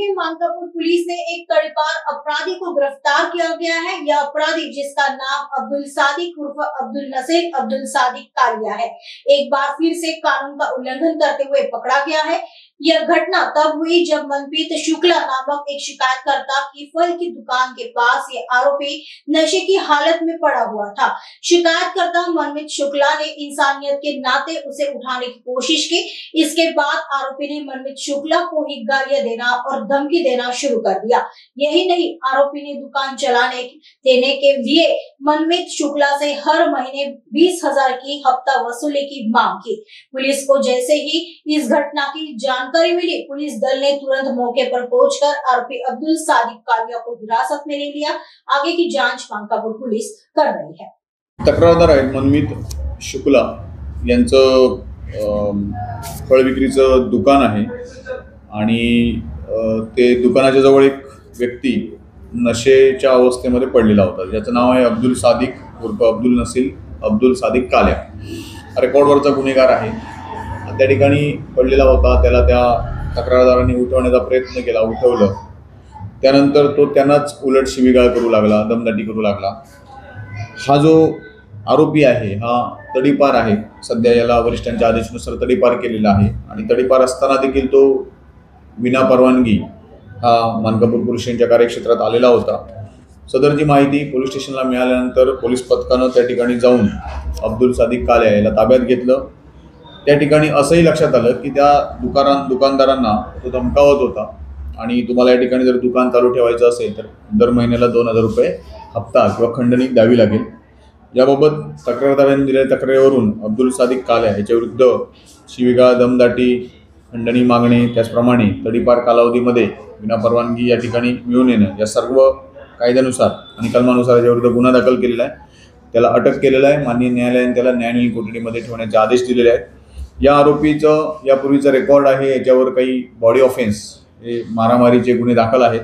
के Mankapur police ने एक तड़ीपार अपराधी को गिरफ्तार किया गया है। यह अपराधी, जिसका नाम अब्दुल सादिक उर्फ अब्दुल नसीर अब्दुल सादिक कालिया है, एक बार फिर से कानून का उल्लंघन करते हुए पकड़ा गया है। यह घटना तब हुई जब मनप्रीत शुक्ला नामक एक शिकायतकर्ता की फल की दुकान के पास ये आरोपी नशे की हालत में पड़ा हुआ था। शिकायतकर्ता मनप्रीत शुक्ला ने इंसानियत के नाते उसे उठाने की कोशिश की। इसके बाद आरोपी ने मनप्रीत शुक्ला को ही गालियां देना और धमकी देना शुरू कर दिया। यही नहीं, आरोपी ने दुकान चलाने देने के लिए मनप्रीत शुक्ला से हर महीने 20,000 की हफ्ता वसूली की मांग की। पुलिस को जैसे ही इस घटना की जानकारी मिली, पुलिस दल ने तुरंत मौके पर पहुंचकर आरोपी अब्दुल सादिक कालिया को हिरासत में ले लिया। आगे की जांच मानकापुर पुलिस कर रही है। तक्रारदार आहेत मनप्रीत शुक्ला यांचं फळ विक्रीचं दुकान आहे आणि ते दुकानाच्या जवळ एक व्यक्ती नशेच्या अवस्थेमध्ये पडलेला होता, ज्याचं नाव आहे अब्दुल सादिक उर्फ अब्दुल नसीर अब्दुल सादिक कालिया। रेकॉर्डवरचा गुन्हेगार आहे। त्या ठिकाणी पडलेला होता, त्याला त्या तक्रारदारांनी उठवण्याचा प्रयत्न केला, उठवलं। त्यानंतर तो त्यांनाच उलट शिवीगाळ करू लागला, दमदाटी करू लागला। हा जो आरोपी आहे हा तडीपार आहे। सध्या याला वरिष्ठांच्या आदेशानुसार तडीपार केलेला आहे आणि तडीपार असताना देखील तो विना परवानगी हा मानकापूर पोलीस स्टेशनच्या कार्यक्षेत्रात आलेला होता। सदरची माहिती पोलीस स्टेशनला मिळाल्यानंतर पोलीस पथकानं त्या ठिकाणी जाऊन अब्दुल सादिक कालिया याला ताब्यात घेतलं। त्या ठिकाणी असंही लक्षात आलं की त्या दुकानदारांना तो धमकावत होता आणि तुम्हाला या ठिकाणी जर दुकान चालू ठेवायचं असेल तर दर महिन्याला 2,000 रुपये हप्ता किंवा खंडणी द्यावी लागेल। याबाबत तक्रारदारांनी दिलेल्या तक्रारीवरून अब्दुल सादिक कालिया याच्याविरुद्ध शिवीगाळ, दमदाटी, खंडणी मागणे, त्याचप्रमाणे तडीपार कालावधीमध्ये विना परवानगी या ठिकाणी मिळून येणं, या सर्व कायद्यानुसार आणि कलमानुसार याच्याविरुद्ध गुन्हा दाखल केलेला आहे। त्याला अटक केलेला आहे। माननीय न्यायालयाने त्याला न्यायालयीन कोठडीमध्ये ठेवण्याचे आदेश दिलेले आहेत। या आरोपीचं यापूर्वीचं रेकॉर्ड आहे, याच्यावर काही बॉडी ऑफेन्स हे मारामारीचे गुन्हे दाखल आहेत।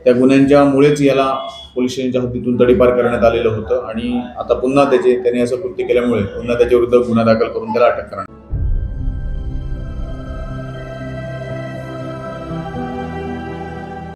त्या गुन्ह्यांच्यामुळेच याला पोलीस स्टेशनच्या हद्दीतून तडीपार करण्यात आलेलं होतं आणि आता पुन्हा त्याने असं कृत्य केल्यामुळे पुन्हा त्याच्याविरुद्ध गुन्हा दाखल करून त्याला अटक करण्यात